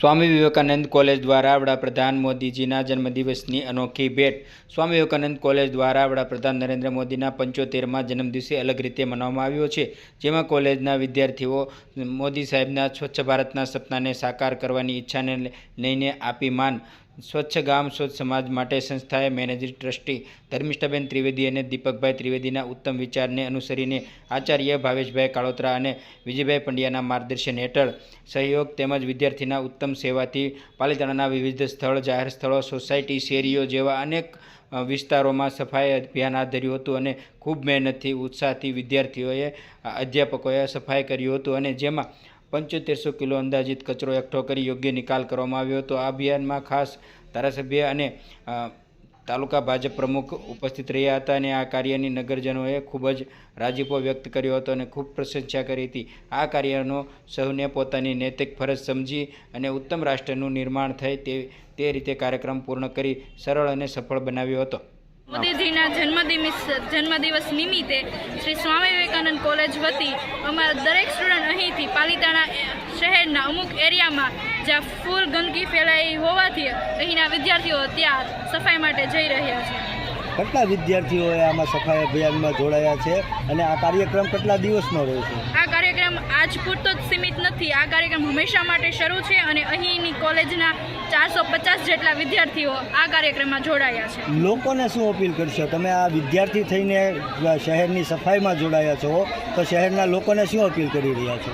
Swami Vivekananda college દ્વારા વડાપ્રધાન મોદીજીના જન્મદિવસની અનોખી ભેટ। સ્વામી વિવેકાનંદ કોલેજ દ્વારા વડાપ્રધાન નરેન્દ્ર મોદીના 75મા જન્મદિવસે અલગ રીતે મનાવવામાં આવ્યો છે, જેમાં કોલેજના વિદ્યાર્થીઓ મોદી સાહેબના સ્વચ્છ ભારતના સપનાને સાકાર કરવાની ઈચ્છાને લઈને આપી માન। સ્વચ્છ ગામ સ્વચ્છ સમાજ માટે સંસ્થાએ મેનેજિંગ ટ્રસ્ટી ધર્મિષ્ઠાબેન ત્રિવેદી અને દીપકભાઈ ત્રિવેદીના ઉત્તમ વિચારને અનુસરીને આચાર્ય ભાવેશભાઈ કાળોતરા અને વિજયભાઈ પંડ્યાના માર્ગદર્શન હેઠળ સહયોગ તેમજ વિદ્યાર્થીના ઉત્તમ સેવાથી પાલિતાણાના વિવિધ સ્થળ, જાહેર સ્થળો, સોસાયટી, શેરીઓ જેવા અનેક વિસ્તારોમાં સફાઈ અભિયાન હાથ ધર્યું હતું અને ખૂબ મહેનતથી, ઉત્સાહથી વિદ્યાર્થીઓએ, અધ્યાપકોએ સફાઈ કર્યું હતું અને જેમાં 7500 કિલો અંદાજિત કચરો એકઠો કરી યોગ્ય નિકાલ કરવામાં આવ્યો હતો। આ અભિયાનમાં ખાસ ધારાસભ્ય અને તાલુકા ભાજપ પ્રમુખ ઉપસ્થિત રહ્યા હતા અને આ કાર્યની નગરજનોએ ખૂબ જ રાજીપો વ્યક્ત કર્યો હતો અને ખૂબ પ્રશંસા કરી હતી। આ કાર્યનો સૌને પોતાની નૈતિક ફરજ સમજી અને ઉત્તમ રાષ્ટ્રનું નિર્માણ થાય તે રીતે કાર્યક્રમ પૂર્ણ કરી સરળ અને સફળ બનાવ્યો હતો। મોદીજીના જન્મદિવસ નિમિત્તે શ્રી સ્વામી વિવેકાનંદ કોલેજ વતી અમારા દરેક સ્ટુડન્ટ અહીંથી પાલિતાણા શહેરના અમુક એરિયામાં જ્યાં ફૂલ ગંદકી ફેલાઈ હોવાથી અહીંના વિદ્યાર્થીઓ ત્યાં સફાઈ માટે જઈ રહ્યા છે। કેટલા વિદ્યાર્થીઓએ આમાં સફાઈ અભિયાનમાં જોડાયા છે અને આ કાર્યક્રમ કેટલા દિવસનો રહેશે? આ કાર્યક્રમ આજ પૂરતો જ સીમિત નથી, આ કાર્યક્રમ હંમેશા માટે શરૂ છે અને અહીંની કોલેજના 450 જેટલા વિદ્યાર્થીઓ આ કાર્યક્રમમાં જોડાયા છે। લોકોને શું અપીલ કરશો? તમે આ વિદ્યાર્થી થઈને શહેરની સફાઈમાં જોડાયા છો, તો શહેરના લોકોને શું અપીલ કરી રહ્યા છો?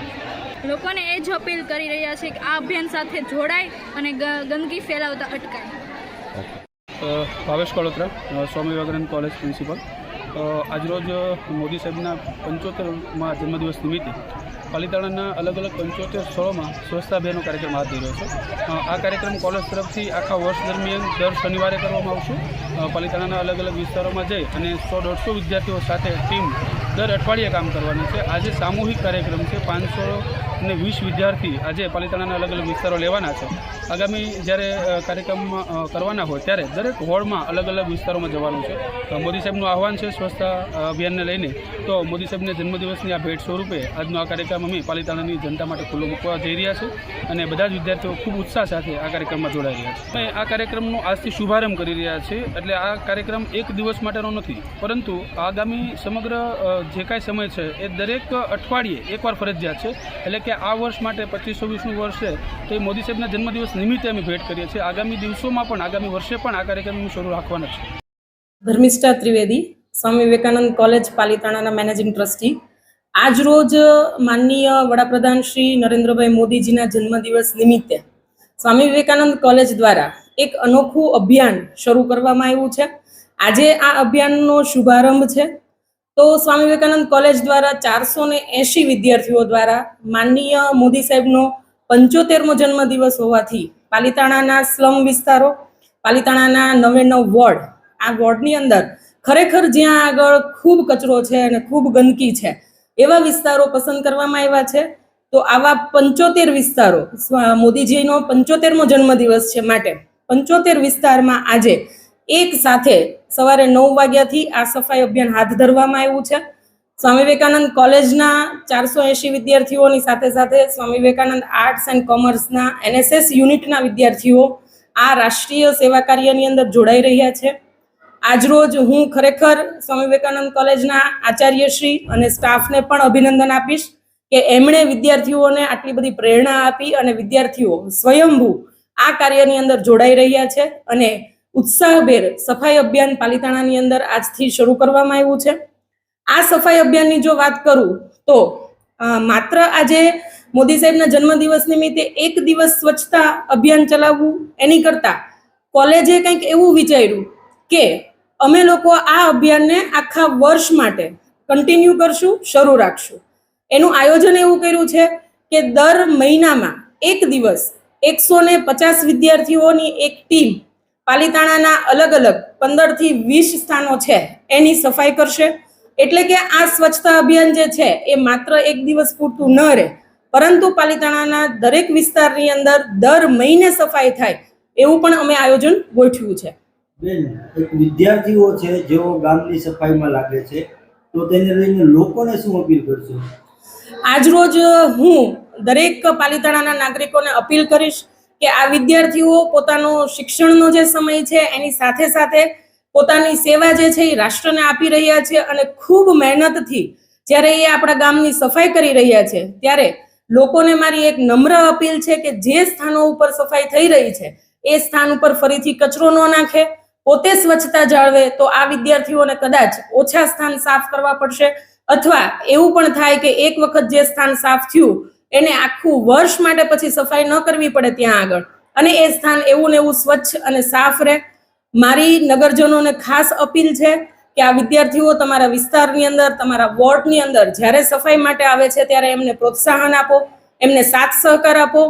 લોકોને એ જ અપીલ કરી રહ્યા છે કે આ અભિયાન સાથે જોડાય અને ગંદકી ફેલાવતા અટકાય। Bhavesh કાળોતરા, Swami Vivekananda college principal. આજરોજ મોદી સાહેબના 75મા જન્મદિવસ નિમિત્તે પાલિતાણાના અલગ અલગ 75 સ્થળોમાં સ્વચ્છતા અભિયાનનો કાર્યક્રમ હાથ ધર્યો છે। આ કાર્યક્રમ કોલેજ તરફથી આખા વર્ષ દરમિયાન દર શનિવારે કરવામાં આવશે। પાલિતાણાના અલગ અલગ વિસ્તારોમાં જઈ અને 100-150 વિદ્યાર્થીઓ સાથે ટીમ દર અઠવાડિયે કામ કરવાની છે। આજે સામૂહિક કાર્યક્રમ છે, 520 વિદ્યાર્થી આજે પાલિતાણાના અલગ અલગ વિસ્તારો લેવાના છે। આગામી જ્યારે કાર્યક્રમ કરવાના હોય ત્યારે દરેક હોળમાં અલગ અલગ વિસ્તારોમાં જવાનું છે। મોદી સાહેબનું આહવાન છે સ્વચ્છતા અભિયાનને લઈને, તો મોદી સાહેબને જન્મદિવસની આ ભેટ સ્વરૂપે આજનો આ કાર્યક્રમ અમે પાલિતાણાની જનતા માટે ખુલ્લો મૂકવા જઈ રહ્યા છે અને બધા જ વિદ્યાર્થીઓ ખૂબ ઉત્સાહ સાથે આ કાર્યક્રમમાં જોડાઈ રહ્યા છે। અમે આ કાર્યક્રમનો આજથી શુભારંભ કરી રહ્યા છીએ, એટલે આ કાર્યક્રમ એક દિવસ માટેનો નથી, પરંતુ આગામી સમગ્ર જે કાંઈ સમય છે એ દરેક અઠવાડિયે એકવાર ફરજિયાત છે। એટલે કે આ વર્ષ માટે 25-26નું વર્ષ છે, તો એ મોદી સાહેબના જન્મદિવસ નિમિત્તે અમે ભેટ કરીએ છીએ। આગામી દિવસોમાં પણ, આગામી વર્ષે પણ આ કાર્યક્રમનું શરૂ રાખવાના છે। Dharmishtha Trivedi, Swami Vivekananda college પાલિતાણાના managing trustee. આજ રોજ માનનીય વડાપ્રધાન શ્રી નરેન્દ્રભાઈ મોદીજીના જન્મદિવસ નિમિત્તે સ્વામી વિવેકાનંદ કોલેજ દ્વારા એક અનોખું અભિયાન શરૂ કરવામાં આવ્યું છે। આજે આ અભિયાનનો શુભારંભ છે। તો સ્વામી વિવેકાનંદ કોલેજ દ્વારા 480 વિદ્યાર્થીઓ દ્વારા માનનીય મોદી સાહેબનો 75મો જન્મદિવસ હોવાથી પાલિતાણાના સ્લમ વિસ્તારો, પાલિતાણાના 99 વોર્ડ, આ વોર્ડની અંદર ખરેખર જ્યાં આગળ ખૂબ કચરો છે અને ખૂબ ગંદકી છે એવા વિસ્તારો પસંદ કરવામાં આવ્યા છે। તો આવા 75 વિસ્તારો, મોદીજીનો 75મો જન્મદિવસ છે માટે 75 વિસ્તારમાં આજે એક સાથે સવારે 9 વાગ્યાથી આ સફાઈ અભિયાન હાથ ધરવામાં આવ્યું છે। સ્વામી વિવેકાનંદ કોલેજના 480 વિદ્યાર્થીઓની સાથે સાથે Swami Vivekananda arts and કોમર્સના NSS યુનિટના વિદ્યાર્થીઓ આ રાષ્ટ્રીય સેવા કાર્યની અંદર જોડાઈ રહ્યા છે। આજરોજ હું ખરેખર સ્વામી વિવેકાનંદ કોલેજના આચાર્યશ્રી અને સ્ટાફને પણ અભિનંદન આપીશ કે એમણે વિદ્યાર્થીઓને આટલી બધી પ્રેરણા આપી અને વિદ્યાર્થીઓ સ્વયંભૂ આ કાર્યની અંદર જોડાઈ રહ્યા છે અને ઉત્સાહભેર સફાઈ અભિયાન પાલિતાણાની અંદર આજથી શરૂ કરવામાં આવ્યું છે। આ સફાઈ અભિયાનની જો વાત કરું તો માત્ર આજે મોદી સાહેબના જન્મદિવસ નિમિત્તે એક દિવસ સ્વચ્છતા અભિયાન ચલાવવું એની કરતાં કોલેજે કંઈક એવું વિચાર્યું કે અમે લોકો આ અભિયાનને આખા વર્ષ માટે કન્ટિન્યુ કરશું, શરૂ રાખશું। એનું આયોજન એવું કર્યું છે કે દર મહિનામાં એક દિવસ 150 વિદ્યાર્થીઓની એક ટીમ પાલિતાણાના અલગ અલગ 15 થી 20 સ્થાનો છે એની સફાઈ કરશે। એટલે કે આ સ્વચ્છતા અભિયાન જે છે એ માત્ર એક દિવસ પૂરતું ન રહે, પરંતુ પાલિતાણાના દરેક વિસ્તારની અંદર દર મહિને સફાઈ થાય એવું પણ અમે આયોજન ગોઠવ્યું છે। બેન, એક વિદ્યાર્થીઓ છે જેઓ ગામની સફાઈમાં લાગે છે, તો તેને લઈને લોકોને શું અપીલ કરશો? આજરોજ હું દરેક પાલિતાણાના નાગરિકોને અપીલ કરીશ કે આ વિદ્યાર્થીઓ પોતાનો શિક્ષણનો જે સમય છે એની સાથે સાથે પોતાની સેવા જે છે એ રાષ્ટ્રને આપી રહ્યા છે અને ખૂબ મહેનતથી જ્યારે એ આપણા ગામની સફાઈ કરી રહ્યા છે ત્યારે લોકોને મારી એક નમ્ર અપીલ છે કે જે સ્થાનો ઉપર સફાઈ થઈ રહી છે એ સ્થાન ઉપર ફરીથી કચરો ન નાખે, પોતે સ્વચ્છતા જાળવે તો આ વિદ્યાર્થીઓને કદાચ ઓછા સ્થાન સાફ કરવા પડશે અથવા એવું પણ થાય કે એક વખત જે સ્થાન સાફ થયું એને આખું વર્ષ માટે પછી સફાઈ ન કરવી પડે ત્યાં આગળ અને એ સ્થાન એવું ને એવું સ્વચ્છ અને સાફ રહે. મારી નગરજનોને ખાસ અપીલ છે કે આ વિદ્યાર્થીઓ તમારા વિસ્તારની અંદર, તમારા વોર્ડની અંદર જ્યારે સફાઈ માટે આવે છે ત્યારે એમને પ્રોત્સાહન આપો, એમને સાથ સહકાર આપો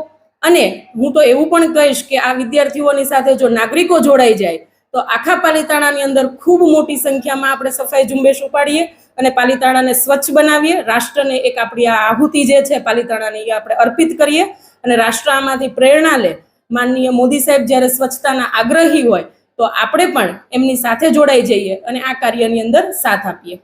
અને હું તો એવું પણ કહીશ કે આ વિદ્યાર્થીઓની સાથે જો નાગરિકો જોડાઈ જાય તો આખા પાલિતાણાની અંદર ખૂબ મોટી સંખ્યામાં આપણે સફાઈ ઝુંબેશ ઉપાડીએ અને પાલિતાણાને સ્વચ્છ બનાવીએ. રાષ્ટ્રને એક આપણી આ આહુતિ જે છે પાલિતાણાની એ આપણે અર્પિત કરીએ અને રાષ્ટ્ર આમાંથી પ્રેરણા લે. માનનીય મોદી સાહેબ જ્યારે સ્વચ્છતાના આગ્રહી હોય તો આપણે પણ એમની સાથે જોડાઈ જઈએ અને આ કાર્યની અંદર સાથ આપીએ.